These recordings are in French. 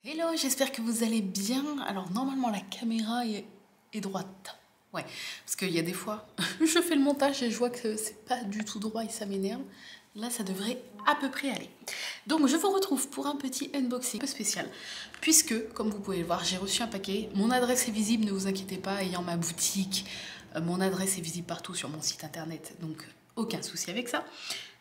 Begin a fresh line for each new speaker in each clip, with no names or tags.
Hello, j'espère que vous allez bien. Alors normalement la caméra est droite. Ouais, parce qu'il y a des fois, je fais le montage et je vois que c'est pas du tout droit et ça m'énerve. Là, ça devrait à peu près aller. Donc je vous retrouve pour un petit unboxing un peu spécial. Puisque, comme vous pouvez le voir, j'ai reçu un paquet. Mon adresse est visible, ne vous inquiétez pas, ayant ma boutique. Mon adresse est visible partout sur mon site internet, donc aucun souci avec ça.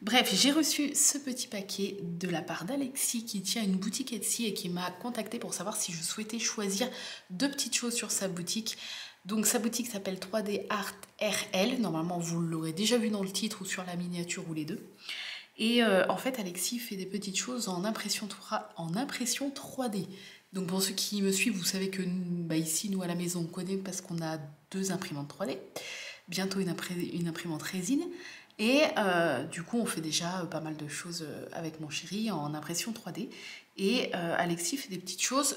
Bref, j'ai reçu ce petit paquet de la part d'Alexis qui tient une boutique Etsy et qui m'a contacté pour savoir si je souhaitais choisir deux petites choses sur sa boutique. Donc sa boutique s'appelle 3D Art RL, normalement vous l'aurez déjà vu dans le titre ou sur la miniature ou les deux. Et en fait Alexis fait des petites choses en impression 3D. Donc pour ceux qui me suivent, vous savez que ici nous à la maison on connaît parce qu'on a deux imprimantes 3D, bientôt une imprimante résine. Et du coup, on fait déjà pas mal de choses avec mon chéri en impression 3D. Et Alexis fait des petites choses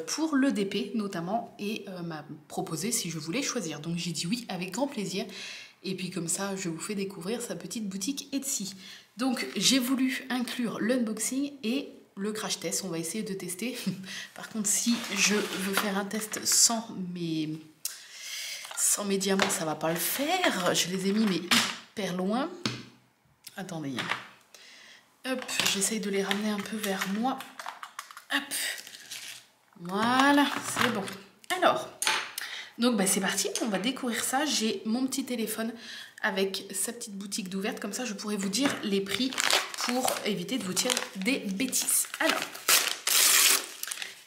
pour le DP notamment et m'a proposé si je voulais choisir. Donc j'ai dit oui avec grand plaisir. Et puis comme ça, je vous fais découvrir sa petite boutique Etsy. Donc j'ai voulu inclure l'unboxing et le crash test. On va essayer de tester. Par contre, si je veux faire un test sans mes diamants, ça va pas le faire. Je les ai mis mais hyper loin. Attendez. Hop, j'essaye de les ramener un peu vers moi. Hop. Voilà, c'est bon. Alors, donc c'est parti, on va découvrir ça. J'ai mon petit téléphone avec sa petite boutique d'ouverte. Comme ça, je pourrais vous dire les prix pour éviter de vous dire des bêtises. Alors,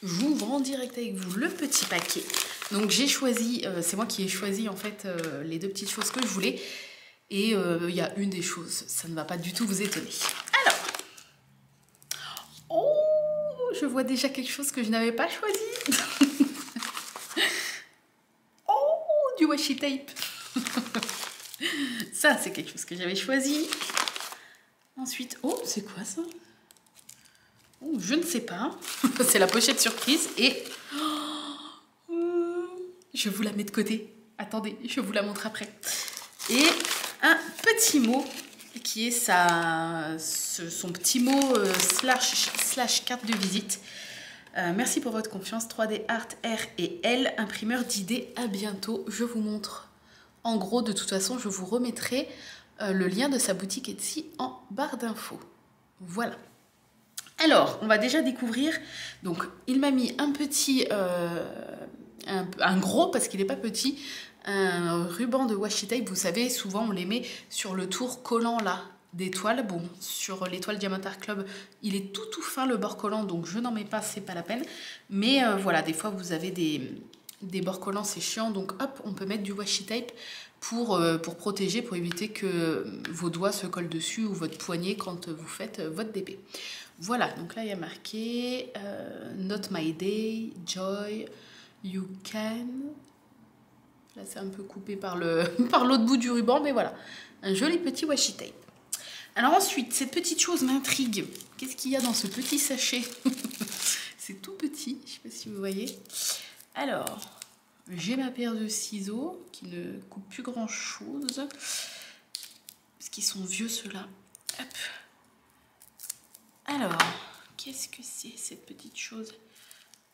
j'ouvre en direct avec vous le petit paquet. Donc j'ai choisi, c'est moi qui ai choisi en fait les deux petites choses que je voulais. Et il y a une des choses, ça ne va pas du tout vous étonner. Alors, oh, je vois déjà quelque chose que je n'avais pas choisi. Oh, du washi tape. Ça, c'est quelque chose que j'avais choisi. Ensuite, oh, c'est quoi ça? Oh, je ne sais pas. C'est la pochette surprise et je vous la mets de côté. Attendez, je vous la montre après. Et un petit mot qui est son petit mot slash carte de visite. Merci pour votre confiance. 3D Art R et L, imprimeur d'idées. À bientôt. Je vous montre. En gros, de toute façon, je vous remettrai le lien de sa boutique Etsy en barre d'infos. Voilà. Alors, on va déjà découvrir. Donc, il m'a mis un petit, un gros parce qu'il n'est pas petit, un ruban de washi tape. Vous savez, souvent on les met sur le tour collant là des toiles. Bon, sur les toiles Diamantar Club, il est tout fin le bord collant, donc je n'en mets pas, c'est pas la peine. Mais voilà, des fois vous avez des bords collants, c'est chiant, donc hop, on peut mettre du washi tape pour protéger, pour éviter que vos doigts se collent dessus ou votre poignet quand vous faites votre DP. Voilà, donc là il y a marqué Not my day, joy, you can. Là c'est un peu coupé par l'autre bout du ruban, mais voilà, un joli petit washi tape. Alors ensuite, cette petite chose m'intrigue. Qu'est-ce qu'il y a dans ce petit sachet? C'est tout petit, je ne sais pas si vous voyez. Alors, j'ai ma paire de ciseaux qui ne coupent plus grand chose. Parce qu'ils sont vieux ceux-là. Hop. Alors, qu'est-ce que c'est cette petite chose?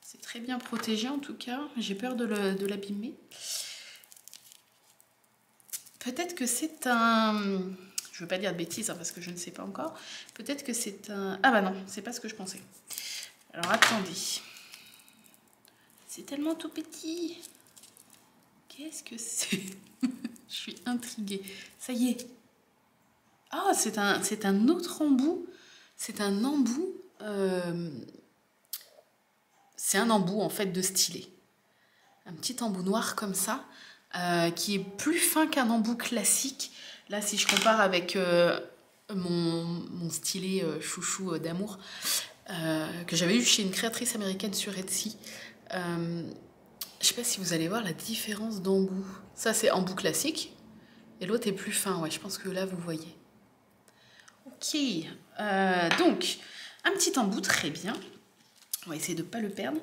C'est très bien protégé en tout cas. J'ai peur de l'abîmer. Peut-être que c'est un... Je ne veux pas dire de bêtises hein, parce que je ne sais pas encore. Peut-être que c'est un... Ah bah non, c'est pas ce que je pensais. Alors attendez. C'est tellement tout petit. Qu'est-ce que c'est? Je suis intriguée. Ça y est. Ah, c'est un autre embout. C'est un embout. C'est un embout en fait de stylet. Un petit embout noir comme ça, qui est plus fin qu'un embout classique. Là, si je compare avec mon stylet chouchou d'amour, que j'avais eu chez une créatrice américaine sur Etsy, je sais pas si vous allez voir la différence d'embout. Ça, c'est embout classique, et l'autre est plus fin. Ouais, je pense que là, vous voyez. Ok, donc, un petit embout, très bien. On va essayer de ne pas le perdre.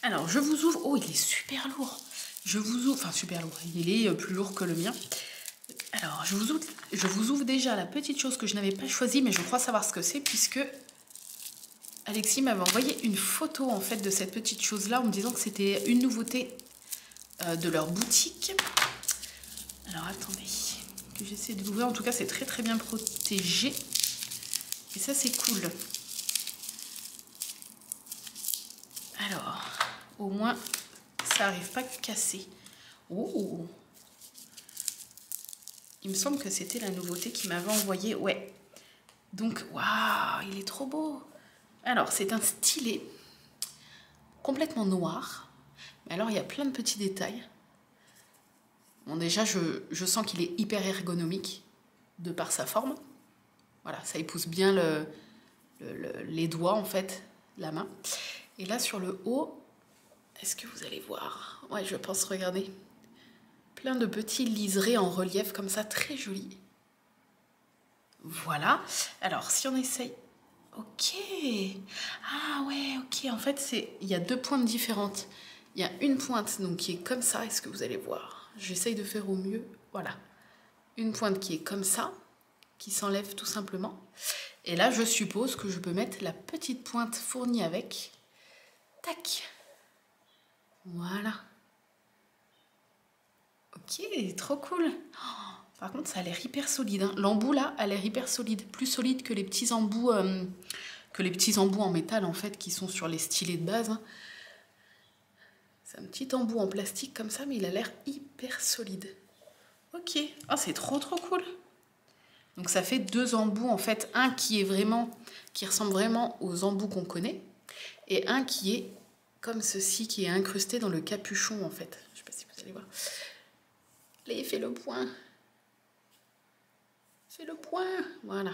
Alors, je vous ouvre... Oh, il est super lourd. Je vous ouvre... Enfin, super lourd. Il est plus lourd que le mien. Alors, je vous ouvre déjà la petite chose que je n'avais pas choisie, mais je crois savoir ce que c'est, puisque Alexis m'avait envoyé une photo en fait de cette petite chose-là en me disant que c'était une nouveauté de leur boutique. Alors attendez, que j'essaie de l'ouvrir. En tout cas, c'est très très bien protégé. Et ça, c'est cool. Alors, au moins, ça n'arrive pas cassé. Oh! Il me semble que c'était la nouveauté qu'il m'avait envoyé. Ouais. Donc, waouh, il est trop beau. Alors, c'est un stylet complètement noir. Mais alors, il y a plein de petits détails. Bon, déjà, je sens qu'il est hyper ergonomique de par sa forme. Voilà, ça épouse bien les doigts, en fait, la main. Et là, sur le haut, est-ce que vous allez voir? Ouais, je pense, regardez. Plein de petits liserés en relief, comme ça, très jolis. Voilà. Alors, si on essaye... Ok. Ah ouais, ok. En fait, il y a deux pointes différentes. Il y a une pointe donc, qui est comme ça. Est-ce que vous allez voir? J'essaye de faire au mieux. Voilà. Une pointe qui est comme ça, qui s'enlève tout simplement. Et là, je suppose que je peux mettre la petite pointe fournie avec. Tac. Voilà. Ok, trop cool. Oh, par contre, ça a l'air hyper solide. Hein. L'embout, là, a l'air hyper solide. Plus solide que les petits embouts, en métal, en fait, qui sont sur les stylets de base. Hein. C'est un petit embout en plastique comme ça, mais il a l'air hyper solide. Ok. Ah, c'est trop, trop cool. Donc, ça fait deux embouts, en fait. Un qui ressemble vraiment aux embouts qu'on connaît. Et un qui est comme ceci, qui est incrusté dans le capuchon, en fait. Je ne sais pas si vous allez voir. Allez, fais le point. Fais le point. Voilà.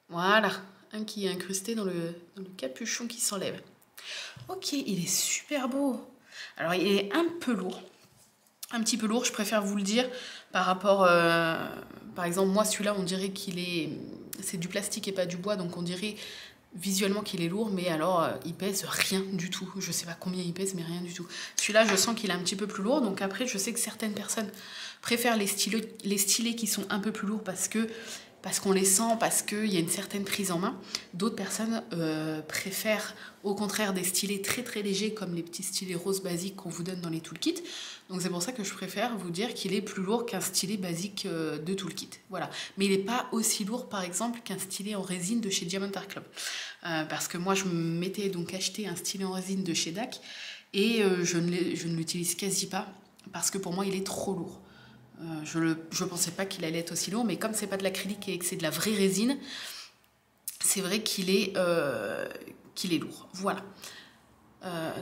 Voilà. Un qui est incrusté dans le capuchon qui s'enlève. Ok, il est super beau. Alors, il est un peu lourd. Un petit peu lourd, je préfère vous le dire. Par rapport... par exemple, moi, celui-là, on dirait qu'il est... C'est du plastique et pas du bois, donc on dirait visuellement qu'il est lourd, mais alors, il pèse rien du tout. Je sais pas combien il pèse, mais rien du tout. Celui-là, je sens qu'il est un petit peu plus lourd, donc après, je sais que certaines personnes préfèrent les stylets qui sont un peu plus lourds parce qu'on les sent, parce qu'il y a une certaine prise en main. D'autres personnes préfèrent au contraire des stylets très très légers comme les petits stylets roses basiques qu'on vous donne dans les toolkits. Donc c'est pour ça que je préfère vous dire qu'il est plus lourd qu'un stylet basique de toolkit. Voilà. Mais il n'est pas aussi lourd par exemple qu'un stylet en résine de chez Diamond Art Club. Parce que moi je m'étais donc acheté un stylet en résine de chez DAC et je ne l'utilise quasi pas parce que pour moi il est trop lourd. Je ne pensais pas qu'il allait être aussi lourd, mais comme c'est pas de l'acrylique et que c'est de la vraie résine, c'est vrai qu'il est lourd. Voilà.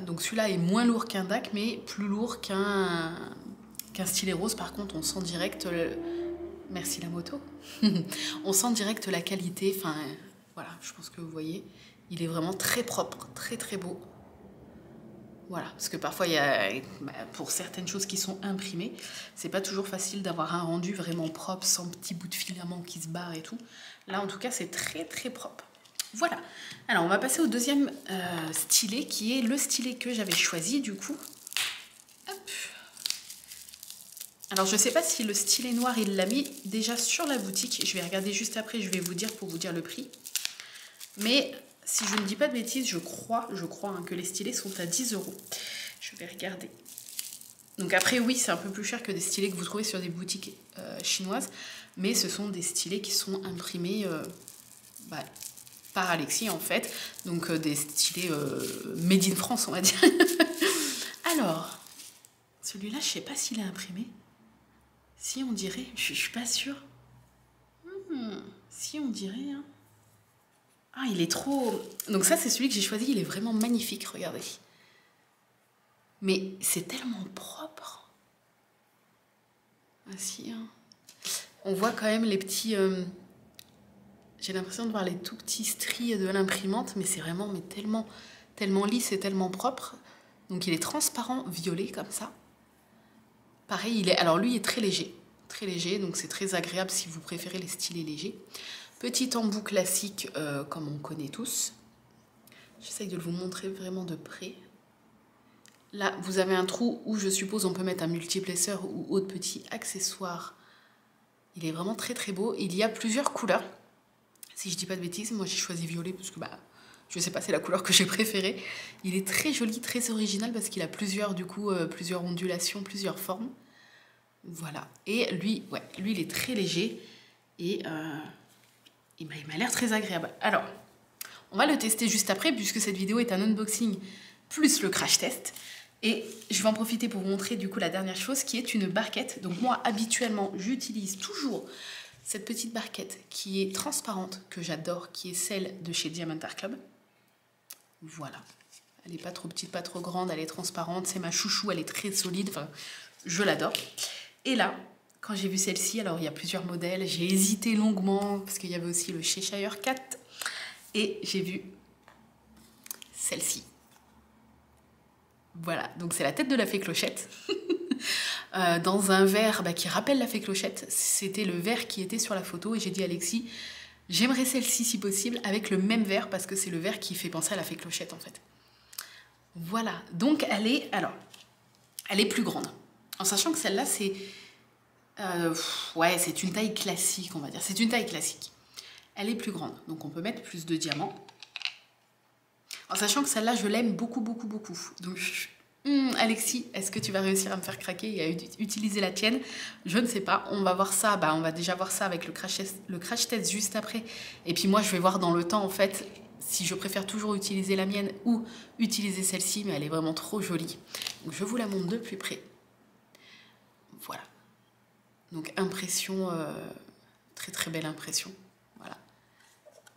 Donc celui-là est moins lourd qu'un DAC, mais plus lourd qu'un stylet rose. Par contre, on sent direct... Merci la moto. On sent direct la qualité. Enfin, voilà, je pense que vous voyez. Il est vraiment très propre, très très beau. Voilà, parce que parfois, il y a, pour certaines choses qui sont imprimées, c'est pas toujours facile d'avoir un rendu vraiment propre, sans petits bouts de filament qui se barrent et tout. Là, en tout cas, c'est très très propre. Voilà. Alors, on va passer au deuxième stylet, qui est le stylet que j'avais choisi, du coup. Hop. Alors, je sais pas si le stylet noir, il l'a mis déjà sur la boutique. Je vais regarder juste après, je vais vous dire pour vous dire le prix. Mais... si je ne dis pas de bêtises, je crois hein, que les stylets sont à 10 €. Je vais regarder. Donc après, oui, c'est un peu plus cher que des stylets que vous trouvez sur des boutiques chinoises. Mais ce sont des stylets qui sont imprimés par Alexis, en fait. Donc des stylets made in France, on va dire. Alors, celui-là, je ne sais pas s'il est imprimé. Si, on dirait. Je ne suis pas sûre. Si, on dirait... hein. Ah, il est trop... Donc ça, c'est celui que j'ai choisi. Il est vraiment magnifique, regardez. Mais c'est tellement propre. Ah si, hein. On voit quand même les petits... J'ai l'impression de voir les tout petits stries de l'imprimante, mais c'est vraiment tellement lisse et tellement propre. Donc il est transparent, violet, comme ça. Pareil, alors lui, il est très léger. Très léger, donc c'est très agréable si vous préférez les stylets légers. Petit embout classique, comme on connaît tous. J'essaye de vous montrer vraiment de près. Là, vous avez un trou où je suppose on peut mettre un multiplesseur ou autre petit accessoire. Il est vraiment très très beau. Il y a plusieurs couleurs. Si je dis pas de bêtises, moi j'ai choisi violet parce que Je sais pas, c'est la couleur que j'ai préférée. Il est très joli, très original parce qu'il a plusieurs, du coup, plusieurs ondulations, plusieurs formes. Voilà. Et lui, ouais, lui, il est très léger et il m'a l'air très agréable. Alors, on va le tester juste après puisque cette vidéo est un unboxing plus le crash test. Et je vais en profiter pour vous montrer du coup la dernière chose qui est une barquette. Donc moi, habituellement, j'utilise toujours cette petite barquette qui est transparente, que j'adore, qui est celle de chez Diamond Art Club. Voilà. Elle n'est pas trop petite, pas trop grande, elle est transparente. C'est ma chouchou, elle est très solide. Enfin, je l'adore. Et là, quand j'ai vu celle-ci, alors il y a plusieurs modèles. J'ai hésité longuement parce qu'il y avait aussi le Cheshire Cat. Et j'ai vu celle-ci. Voilà, donc c'est la tête de la fée Clochette. Dans un verre qui rappelle la fée Clochette. C'était le verre qui était sur la photo. Et j'ai dit à Alexis, j'aimerais celle-ci si possible avec le même verre parce que c'est le verre qui fait penser à la fée Clochette en fait. Voilà, donc elle est plus grande. En sachant que celle-là, c'est ouais, c'est une taille classique, on va dire. C'est une taille classique. Elle est plus grande, donc on peut mettre plus de diamants. En sachant que celle-là, je l'aime beaucoup, beaucoup, beaucoup. Donc, Alexis, est-ce que tu vas réussir à me faire craquer et à utiliser la tienne? Je ne sais pas. On va voir ça. On va déjà voir ça avec le crash test juste après. Et puis moi, je vais voir dans le temps, en fait, si je préfère toujours utiliser la mienne ou utiliser celle-ci, mais elle est vraiment trop jolie. Donc, je vous la montre de plus près. Voilà. Donc, impression, très, très belle impression. Voilà.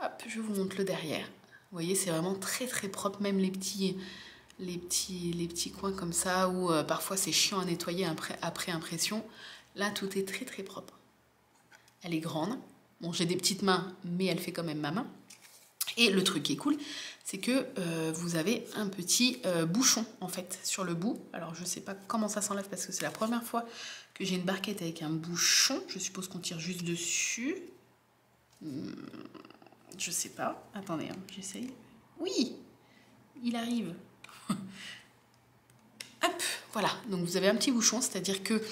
Hop, je vous montre le derrière. Vous voyez, c'est vraiment très très propre, même les petits coins comme ça, où parfois c'est chiant à nettoyer après impression. Là, tout est très très propre. Elle est grande. Bon, j'ai des petites mains, mais elle fait quand même ma main. Et le truc qui est cool, c'est que vous avez un petit bouchon, en fait, sur le bout. Alors, je sais pas comment ça s'enlève, parce que c'est la première fois que j'ai une barquette avec un bouchon. Je suppose qu'on tire juste dessus. Je sais pas. Attendez, hein, j'essaye. Oui, il arrive. Hop, voilà. Donc vous avez un petit bouchon, c'est-à-dire que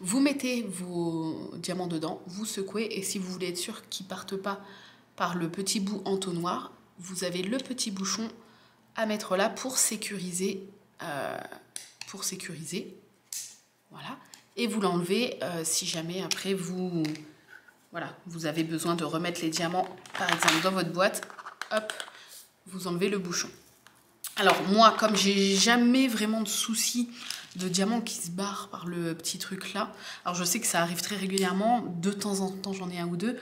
vous mettez vos diamants dedans, vous secouez, et si vous voulez être sûr qu'ils partent pas par le petit bout entonnoir, vous avez le petit bouchon à mettre là pour sécuriser. Voilà. Et vous l'enlevez si jamais après vous... Voilà, vous avez besoin de remettre les diamants, par exemple, dans votre boîte. Hop, vous enlevez le bouchon. Alors, moi, comme j'ai jamais vraiment de soucis de diamants qui se barrent par le petit truc là, alors je sais que ça arrive très régulièrement, de temps en temps, j'en ai un ou deux.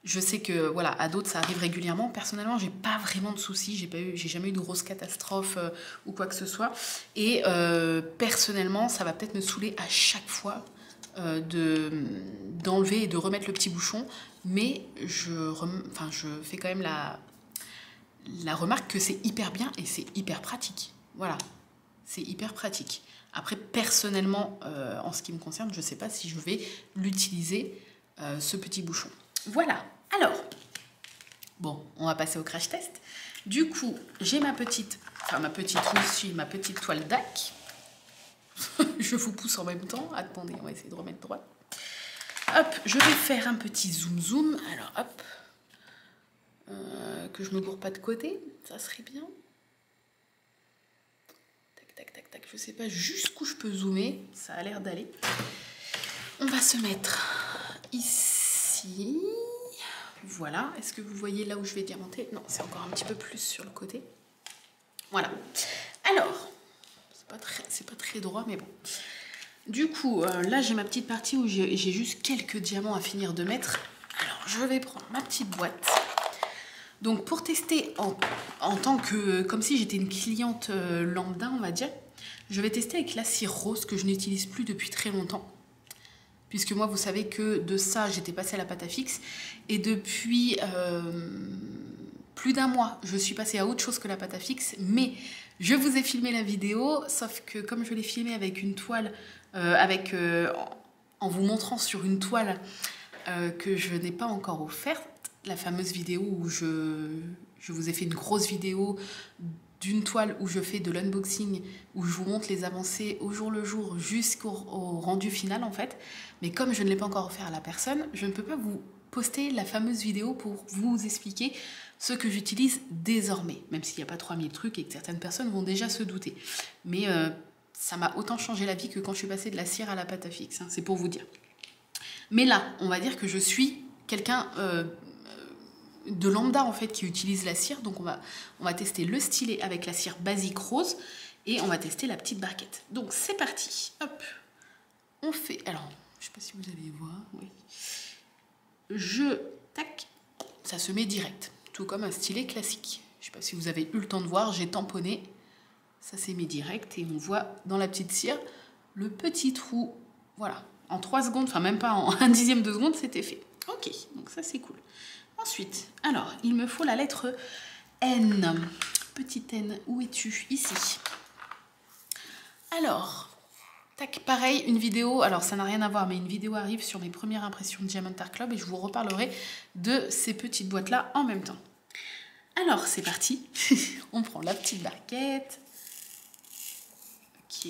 Je sais que, voilà, à d'autres, ça arrive régulièrement. Personnellement, j'ai pas vraiment de soucis, j'ai jamais eu de grosses catastrophes ou quoi que ce soit. Et personnellement, ça va peut-être me saouler à chaque fois d'enlever et de remettre le petit bouchon, mais je fais quand même la remarque que c'est hyper bien et c'est hyper pratique. Voilà, c'est hyper pratique. Après, personnellement, en ce qui me concerne, je ne sais pas si je vais l'utiliser, ce petit bouchon. Voilà, alors, bon, on va passer au crash test. Du coup, j'ai ma petite toile DAC. Je vous pousse en même temps. Attendez, on va essayer de remettre droit. Hop, je vais faire un petit zoom. Alors, hop. Que je me gourre pas de côté. Ça serait bien. Tac, tac, tac, tac. Je sais pas jusqu'où je peux zoomer. Ça a l'air d'aller. On va se mettre ici. Voilà. Est-ce que vous voyez là où je vais diamanter? Non, c'est encore un petit peu plus sur le côté. Voilà. Alors... c'est pas très droit, mais bon. Du coup, là, j'ai ma petite partie où j'ai juste quelques diamants à finir de mettre. Alors, je vais prendre ma petite boîte. Donc, pour tester en tant que... comme si j'étais une cliente lambda, on va dire, je vais tester avec la cire rose que je n'utilise plus depuis très longtemps. Puisque moi, vous savez que de ça, j'étais passée à la pâte à fixe. Et depuis plus d'un mois, je suis passée à autre chose que la pâte à fixe. Mais je vous ai filmé la vidéo, sauf que comme je l'ai filmée avec une toile, en vous montrant sur une toile que je n'ai pas encore offerte, la fameuse vidéo où je vous ai fait une grosse vidéo d'une toile où je fais de l'unboxing, où je vous montre les avancées au jour le jour jusqu'au rendu final en fait. Mais comme je ne l'ai pas encore offert à la personne, je ne peux pas vous poster la fameuse vidéo pour vous expliquer ce que j'utilise désormais, même s'il n'y a pas 3000 trucs et que certaines personnes vont déjà se douter. Mais ça m'a autant changé la vie que quand je suis passée de la cire à la pâte à fixe, hein, c'est pour vous dire. Mais là, on va dire que je suis quelqu'un de lambda en fait qui utilise la cire, donc on va tester le stylet avec la cire basique rose et on va tester la petite barquette. Donc c'est parti, hop, on fait, alors je sais pas si vous allez voir, oui, tac, ça se met direct, tout comme un stylet classique. Je sais pas si vous avez eu le temps de voir, j'ai tamponné, ça s'est mis direct et on voit dans la petite cire le petit trou, voilà, en 3 secondes, enfin même pas en 1/10 de seconde, c'était fait. Ok, donc ça c'est cool. Ensuite, alors, il me faut la lettre N. Petite N, où es-tu? Ici. Alors, tac, pareil, une vidéo, alors ça n'a rien à voir, mais une vidéo arrive sur mes premières impressions de Diamond Art Club et je vous reparlerai de ces petites boîtes-là en même temps. Alors, c'est parti. On prend la petite barquette. Ok.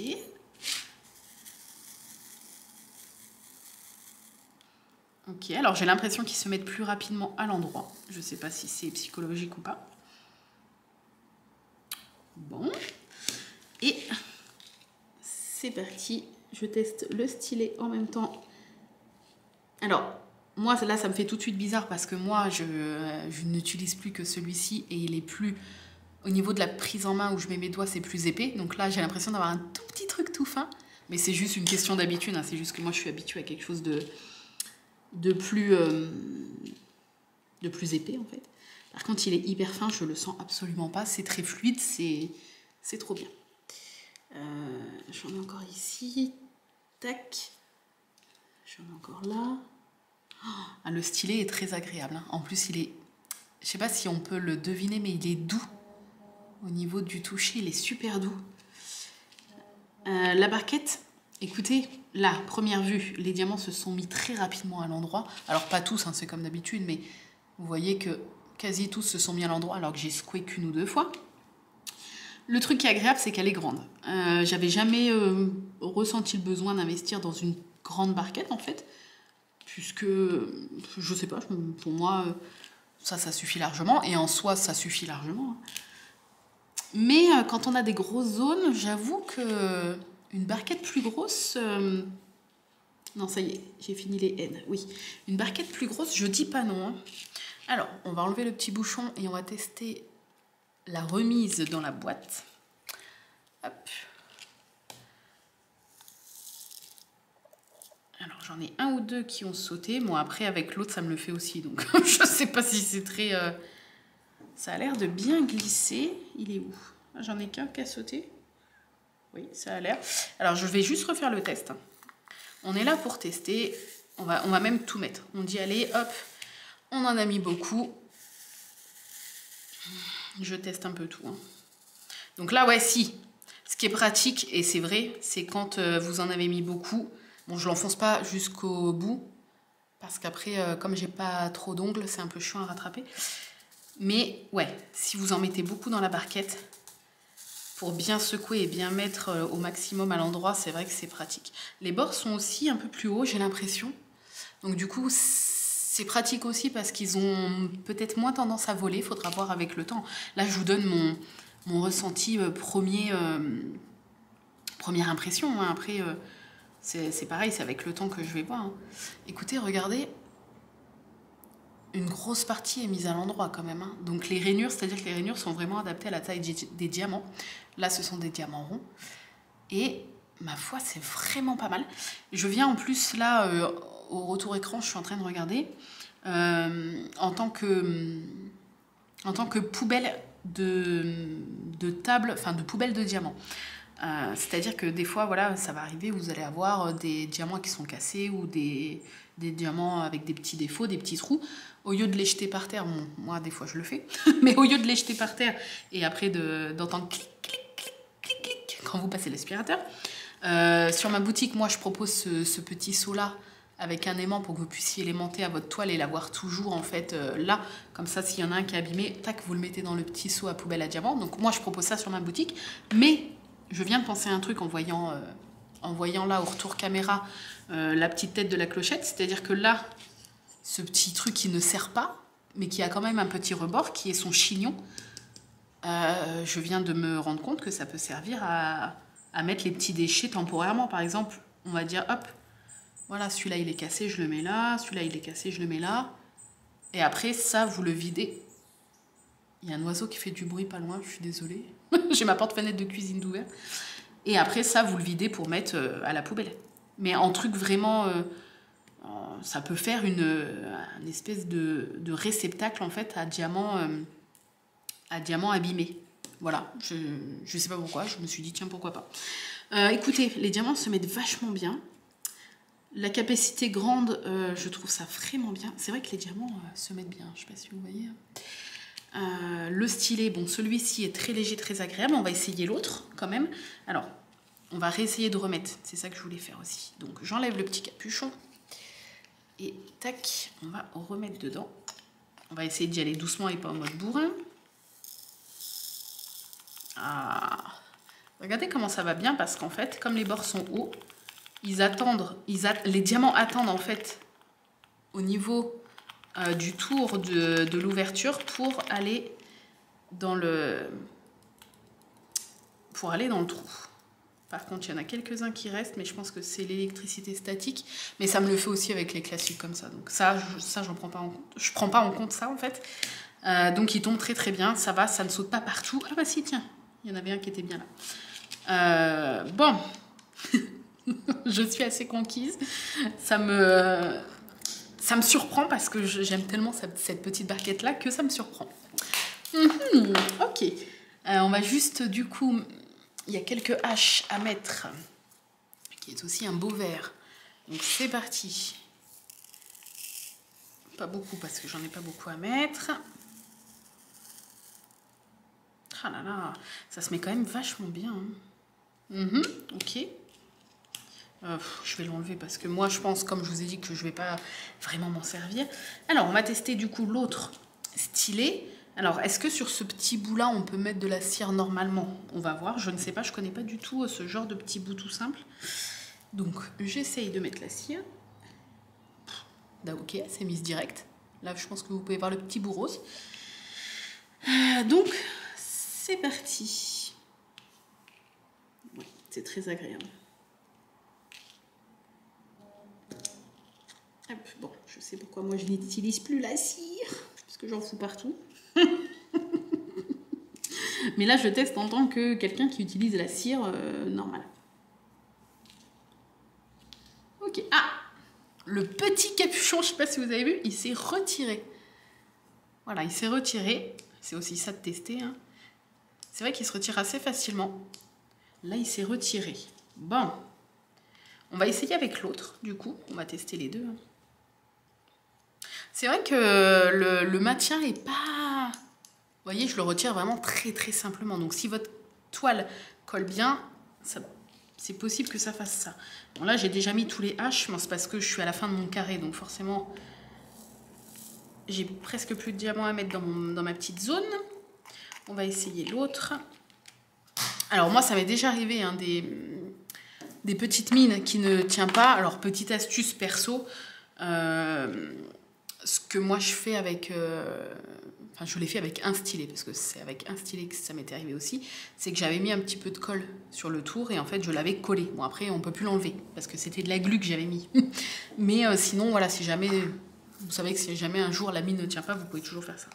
Ok, alors j'ai l'impression qu'ils se mettent plus rapidement à l'endroit. Je ne sais pas si c'est psychologique ou pas. Bon. Et c'est parti. Je teste le stylet en même temps. Alors, moi, là, ça me fait tout de suite bizarre parce que moi, je n'utilise plus que celui-ci et il est plus... Au niveau de la prise en main où je mets mes doigts, c'est plus épais. Donc là, j'ai l'impression d'avoir un tout petit truc tout fin. Mais c'est juste une question d'habitude. Hein. C'est juste que moi, je suis habituée à quelque chose de plus épais en fait. Par contre, il est hyper fin, je le sens absolument pas. C'est très fluide, c'est trop bien. J'en ai encore ici. Tac. J'en ai encore là. Ah, le stylet est très agréable. Hein. En plus, il est... Je sais pas si on peut le deviner, mais il est doux. Au niveau du toucher, il est super doux. La barquette, écoutez, là, première vue, les diamants se sont mis très rapidement à l'endroit. Alors, pas tous, hein, c'est comme d'habitude, mais vous voyez que quasi tous se sont mis à l'endroit alors que j'ai secoué qu'une ou 2 fois. Le truc qui est agréable, c'est qu'elle est grande. J'avais jamais ressenti le besoin d'investir dans une grande barquette, en fait, puisque, je sais pas, pour moi, ça suffit largement, et en soi, ça suffit largement. Mais quand on a des grosses zones, j'avoue que une barquette plus grosse... Non, ça y est, j'ai fini les N, oui. Une barquette plus grosse, je dis pas non. Hein. Alors, on va enlever le petit bouchon et on va tester la remise dans la boîte. Hop. Alors, j'en ai 1 ou 2 qui ont sauté. Bon, après, avec l'autre, ça me le fait aussi. Donc, je sais pas si c'est très... Ça a l'air de bien glisser. Il est où? J'en ai qu'un qui a sauté. Oui, ça a l'air. Alors, je vais juste refaire le test. On est là pour tester. On va même tout mettre. On dit, allez, hop. On en a mis beaucoup. Je teste un peu tout. Hein. Donc là, ouais, si. Ce qui est pratique, et c'est vrai, c'est quand vous en avez mis beaucoup. Bon, je l'enfonce pas jusqu'au bout. Parce qu'après, comme j'ai pas trop d'ongles, c'est un peu chiant à rattraper. Mais ouais, si vous en mettez beaucoup dans la barquette, pour bien secouer et bien mettre au maximum à l'endroit, c'est vrai que c'est pratique. Les bords sont aussi un peu plus hauts, j'ai l'impression. Donc du coup, c'est pratique aussi parce qu'ils ont peut-être moins tendance à voler. Il faudra voir avec le temps. Là, je vous donne mon ressenti première impression. Hein. Après, c'est pareil, c'est avec le temps que je vais voir. Hein. Écoutez, regardez. Une grosse partie est mise à l'endroit quand même. Hein. Donc les rainures, c'est-à-dire que les rainures sont vraiment adaptées à la taille des diamants. Là, ce sont des diamants ronds. Et ma foi, c'est vraiment pas mal. Je viens en plus, là, au retour écran, je suis en train de regarder. En tant que poubelle de table, enfin de poubelle de diamants. C'est-à-dire que des fois, voilà, ça va arriver, vous allez avoir des diamants qui sont cassés ou des diamants avec des petits défauts, des petits trous. Au lieu de les jeter par terre, bon, moi des fois je le fais, mais au lieu de les jeter par terre et après d'entendre clic, clic, clic, clic, clic quand vous passez l'aspirateur, sur ma boutique, moi je propose ce petit seau-là avec un aimant pour que vous puissiez l'aimanter à votre toile et l'avoir toujours en fait là, comme ça s'il y en a un qui est abîmé, tac, vous le mettez dans le petit seau à poubelle à diamants. Donc moi je propose ça sur ma boutique, mais je viens de penser à un truc en voyant là au retour caméra la petite tête de la clochette, c'est-à-dire que là, ce petit truc qui ne sert pas, mais qui a quand même un petit rebord, qui est son chignon. Je viens de me rendre compte que ça peut servir à mettre les petits déchets temporairement. Par exemple, on va dire, hop, voilà, celui-là il est cassé, je le mets là, celui-là il est cassé, je le mets là. Et après, ça, vous le videz. Il y a un oiseau qui fait du bruit pas loin, je suis désolée. J'ai ma porte-fenêtre de cuisine d'ouvert. Et après, ça, vous le videz pour mettre à la poubelle. Mais en truc vraiment... ça peut faire une espèce de réceptacle, en fait, à diamant abîmé. Voilà, je sais pas pourquoi, je me suis dit, tiens, pourquoi pas. Écoutez, les diamants se mettent vachement bien. La capacité grande, je trouve ça vraiment bien. C'est vrai que les diamants se mettent bien, je sais pas si vous voyez. Le stylet, bon, celui-ci est très léger, très agréable. On va essayer l'autre, quand même. Alors, on va réessayer de remettre. C'est ça que je voulais faire aussi. Donc, j'enlève le petit capuchon. Et tac, on va remettre dedans. On va essayer d'y aller doucement et pas en mode bourrin. Ah, regardez comment ça va bien parce qu'en fait, comme les bords sont hauts, les diamants attendent en fait au niveau du tour de l'ouverture pour aller dans le trou. Par contre, il y en a quelques-uns qui restent, mais je pense que c'est l'électricité statique. Mais ça me le fait aussi avec les classiques comme ça. Donc ça j'en prends pas en compte. Je prends pas en compte ça en fait. Donc il tombe très très bien. Ça va, ça ne saute pas partout. Ah bah si, tiens, il y en avait un qui était bien là. Bon, je suis assez conquise. Ça me surprend parce que j'aime tellement cette petite barquette là que ça me surprend. Ok. On va juste du coup... Il y a quelques haches à mettre, qui est aussi un beau vert. Donc c'est parti. Pas beaucoup parce que j'en ai pas beaucoup à mettre. Ah là là, ça se met quand même vachement bien. Ok. Je vais l'enlever parce que moi je pense, comme je vous ai dit, que je vais pas vraiment m'en servir. Alors on va tester du coup l'autre stylet. Alors, est-ce que sur ce petit bout-là, on peut mettre de la cire normalement? On va voir, je ne sais pas, je ne connais pas du tout ce genre de petit bout tout simple. Donc, j'essaye de mettre la cire. Ok, c'est mise direct. Là, je pense que vous pouvez voir le petit bout rose. Donc, c'est parti. Ouais, c'est très agréable. Hop, bon, je sais pourquoi moi je n'utilise plus la cire, parce que j'en fous partout. Mais là, je teste en tant que quelqu'un qui utilise la cire normale. Ok. Ah, le petit capuchon, je ne sais pas si vous avez vu, il s'est retiré. Voilà, il s'est retiré. C'est aussi ça de tester. Hein. C'est vrai qu'il se retire assez facilement. Là, il s'est retiré. Bon. On va essayer avec l'autre, du coup. On va tester les deux. Hein. C'est vrai que le maintien n'est pas... Vous voyez, je le retire vraiment très très simplement. Donc si votre toile colle bien, c'est possible que ça fasse ça. Bon là, j'ai déjà mis tous les haches, mais c'est parce que je suis à la fin de mon carré. Donc forcément, j'ai presque plus de diamants à mettre dans ma petite zone. On va essayer l'autre. Alors moi, ça m'est déjà arrivé hein, des petites mines qui ne tiennent pas. Alors petite astuce perso, ce que moi je fais avec... Enfin, je l'ai fait avec un stylet, parce que c'est avec un stylet que ça m'était arrivé aussi. C'est que j'avais mis un petit peu de colle sur le tour et en fait, je l'avais collé. Bon, après, on ne peut plus l'enlever parce que c'était de la glu que j'avais mis. Mais sinon, voilà, si jamais... Vous savez que si jamais un jour la mine ne tient pas, vous pouvez toujours faire ça.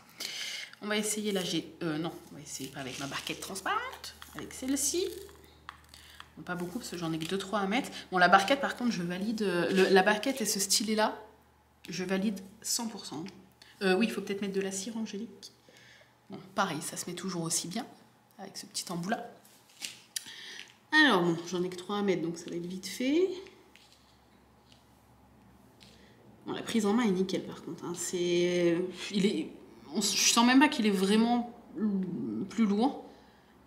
On va essayer là, non, on va essayer pas avec ma barquette transparente, avec celle-ci. Bon, pas beaucoup parce que j'en ai que 2-3 à mettre. Bon, la barquette, par contre, je valide... la barquette et ce stylet-là, je valide 100%. Oui, il faut peut-être mettre de la cire, Angélique. Bon, pareil, ça se met toujours aussi bien, avec ce petit embout-là. Alors, bon, j'en ai que 3 à mettre, donc ça va être vite fait. Bon, la prise en main est nickel, par contre. Hein. Je sens même pas qu'il est vraiment plus lourd.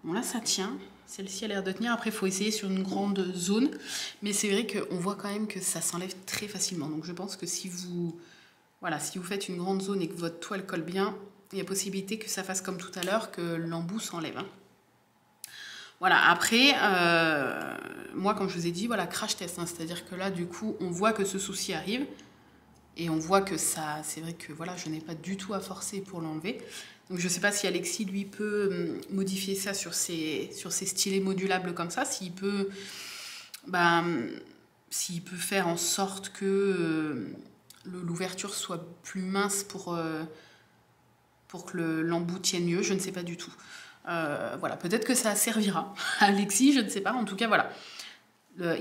Bon, là, ça tient. Celle-ci a l'air de tenir. Après, il faut essayer sur une grande zone. Mais c'est vrai qu'on voit quand même que ça s'enlève très facilement. Donc, je pense que si vous faites une grande zone et que votre toile colle bien, il y a possibilité que ça fasse comme tout à l'heure, que l'embout s'enlève. Hein. Voilà, après, moi, comme je vous ai dit, voilà, crash test. Hein, c'est-à-dire que là, du coup, on voit que ce souci arrive. Et on voit que ça, c'est vrai que voilà, je n'ai pas du tout à forcer pour l'enlever. Donc je ne sais pas si Alexis, lui, peut modifier ça sur ses stylets modulables comme ça, s'il peut faire en sorte que l'ouverture soit plus mince pour que l'embout tienne mieux, je ne sais pas du tout. Voilà, peut-être que ça servira à Alexis, je ne sais pas. En tout cas, voilà.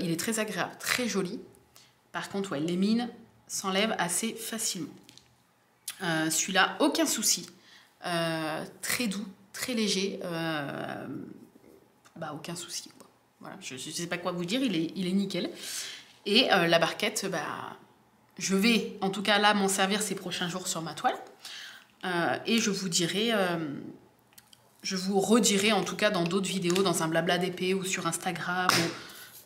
Il est très agréable, très joli. Par contre, ouais, les mines s'enlèvent assez facilement. Celui-là, aucun souci. Très doux, très léger. Aucun souci, quoi. Voilà, je ne sais pas quoi vous dire, il est nickel. Et la barquette, je vais en tout cas là m'en servir ces prochains jours sur ma toile. Et je vous dirai, je vous redirai en tout cas dans d'autres vidéos, dans un blabla d'épée ou sur Instagram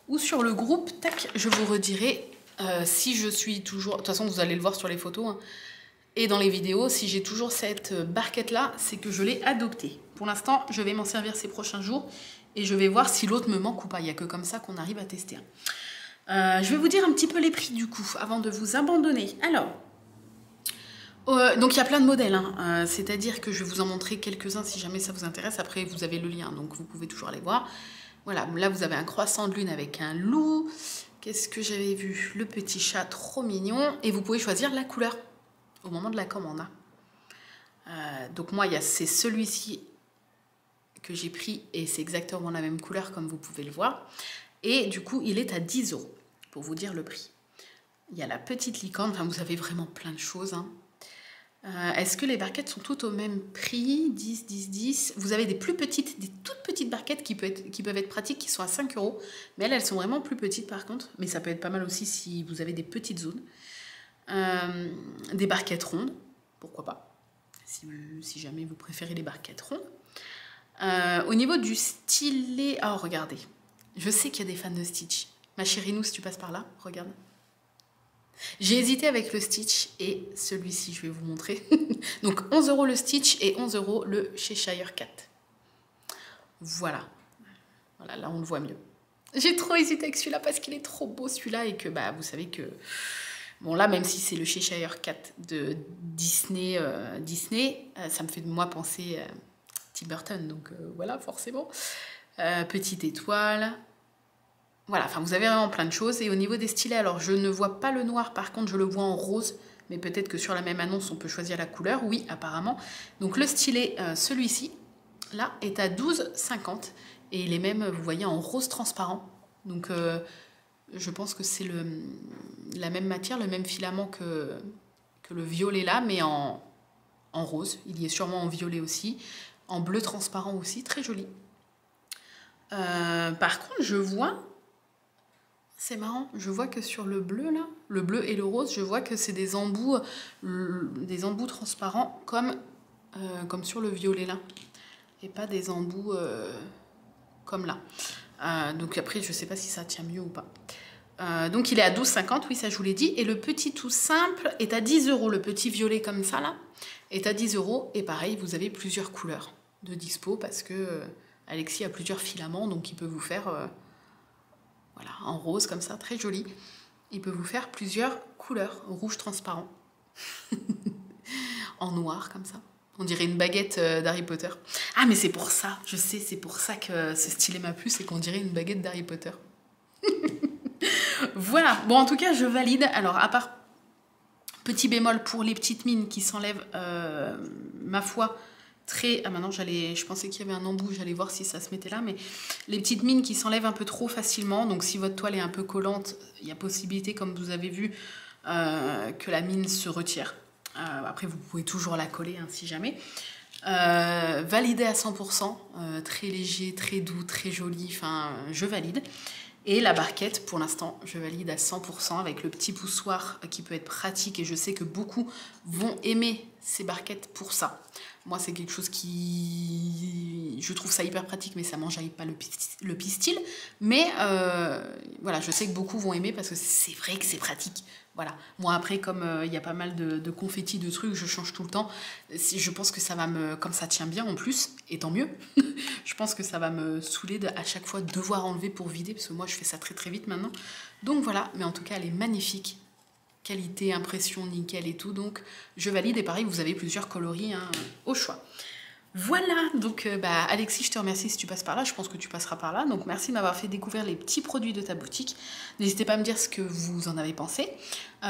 ou sur le groupe, tac, je vous redirai si je suis toujours... De toute façon, vous allez le voir sur les photos hein, et dans les vidéos, si j'ai toujours cette barquette-là, c'est que je l'ai adoptée. Pour l'instant, je vais m'en servir ces prochains jours et je vais voir si l'autre me manque ou pas. Il n'y a que comme ça qu'on arrive à tester. Je vais vous dire un petit peu les prix du coup, avant de vous abandonner. Alors, donc il y a plein de modèles, hein. C'est-à-dire que je vais vous en montrer quelques-uns si jamais ça vous intéresse. Après, vous avez le lien, donc vous pouvez toujours aller voir. Voilà, là vous avez un croissant de lune avec un loup. Qu'est-ce que j'avais vu? Le petit chat, trop mignon. Et vous pouvez choisir la couleur au moment de la commande. Donc moi, c'est celui-ci que j'ai pris et c'est exactement la même couleur comme vous pouvez le voir. Et du coup, il est à 10 € pour vous dire le prix. Il y a la petite licorne, enfin vous avez vraiment plein de choses. Hein. Est-ce que les barquettes sont toutes au même prix? 10, 10, 10. Vous avez des toutes petites barquettes qui peuvent être pratiques, qui sont à 5 €. Mais elles sont vraiment plus petites par contre. Mais ça peut être pas mal aussi si vous avez des petites zones. Des barquettes rondes, pourquoi pas, si jamais vous préférez les barquettes rondes. Au niveau du stylet... Oh, regardez. Je sais qu'il y a des fans de Stitch. Ma chérie, nous, si tu passes par là, regarde. J'ai hésité avec le Stitch et celui-ci, je vais vous montrer. Donc 11 € le Stitch et 11 € le Cheshire Cat. Voilà. Voilà, là on le voit mieux. J'ai trop hésité avec celui-là parce qu'il est trop beau celui-là et que vous savez que... Bon là, même si c'est le Cheshire Cat de Disney, ça me fait de moi penser Tim Burton. Donc voilà, forcément. Petite étoile... Voilà, enfin vous avez vraiment plein de choses. Et au niveau des stylets, alors je ne vois pas le noir, par contre je le vois en rose. Mais peut-être que sur la même annonce, on peut choisir la couleur. Oui, apparemment. Donc le stylet, celui-ci, là, est à 12,50 €. Et il est même, vous voyez, en rose transparent. Donc je pense que c'est la même matière, le même filament que le violet là, mais en rose. Il y est sûrement en violet aussi. En bleu transparent aussi, très joli. Par contre, je vois... C'est marrant, je vois que sur le bleu là, le bleu et le rose, je vois que c'est des embouts transparents comme sur le violet là, et pas des embouts comme là. Donc après, je sais pas si ça tient mieux ou pas. Donc il est à 12,50 €, oui ça je vous l'ai dit, et le petit tout simple est à 10 €, le petit violet comme ça là, est à 10 €, et pareil, vous avez plusieurs couleurs de dispo, parce que Alexis a plusieurs filaments, donc il peut vous faire... Voilà, en rose comme ça, très joli. Il peut vous faire plusieurs couleurs, rouge transparent, en noir comme ça. On dirait une baguette d'Harry Potter. Ah mais c'est pour ça, je sais, c'est pour ça que ce stylet m'a plu, c'est qu'on dirait une baguette d'Harry Potter. Voilà, bon en tout cas je valide. Alors à part petit bémol pour les petites mines qui s'enlèvent, ma foi... Ah maintenant je pensais qu'il y avait un embout, j'allais voir si ça se mettait là, mais les petites mines qui s'enlèvent un peu trop facilement, donc si votre toile est un peu collante, il y a possibilité, comme vous avez vu, que la mine se retire. Après vous pouvez toujours la coller hein, si jamais. Validé à 100%, très léger, très doux, très joli, enfin je valide. Et la barquette, pour l'instant, je valide à 100% avec le petit poussoir qui peut être pratique et je sais que beaucoup vont aimer ces barquettes pour ça. Moi, c'est quelque chose qui... Je trouve ça hyper pratique, mais ça m'enjaille pas le pistil. Mais voilà, je sais que beaucoup vont aimer parce que c'est vrai que c'est pratique. Voilà. Moi, après, comme il y a pas mal de confettis, de trucs, je change tout le temps. Je pense que ça va me... Comme ça tient bien en plus, et tant mieux, je pense que ça va me saouler à chaque fois devoir enlever pour vider, parce que moi, je fais ça très très vite maintenant. Donc voilà, mais en tout cas, elle est magnifique. qualité, impression, nickel et tout. Donc, je valide. Et pareil, vous avez plusieurs coloris hein, au choix. Voilà, donc Alexis, je te remercie si tu passes par là, je pense que tu passeras par là. Donc merci de m'avoir fait découvrir les petits produits de ta boutique. N'hésitez pas à me dire ce que vous en avez pensé.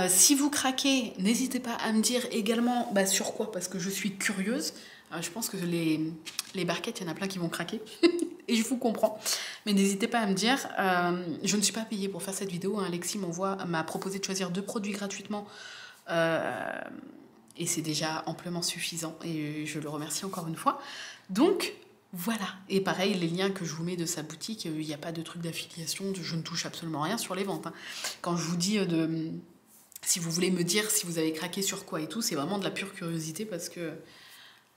Si vous craquez, n'hésitez pas à me dire également sur quoi, parce que je suis curieuse. Je pense que les barquettes, il y en a plein qui vont craquer. Et je vous comprends. Mais n'hésitez pas à me dire. Je ne suis pas payée pour faire cette vidéo. Hein. Alexis m'a proposé de choisir 2 produits gratuitement. Et c'est déjà amplement suffisant. Et je le remercie encore une fois. Donc, voilà. Et pareil, les liens que je vous mets de sa boutique, il n'y a pas de truc d'affiliation. Je ne touche absolument rien sur les ventes. Hein. Quand je vous dis si vous voulez me dire si vous avez craqué sur quoi et tout, c'est vraiment de la pure curiosité parce que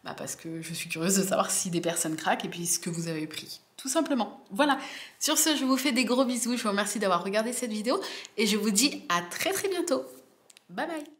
je suis curieuse de savoir si des personnes craquent et puis ce que vous avez pris. Tout simplement. Voilà. Sur ce, je vous fais des gros bisous. Je vous remercie d'avoir regardé cette vidéo et je vous dis à très très bientôt. Bye bye.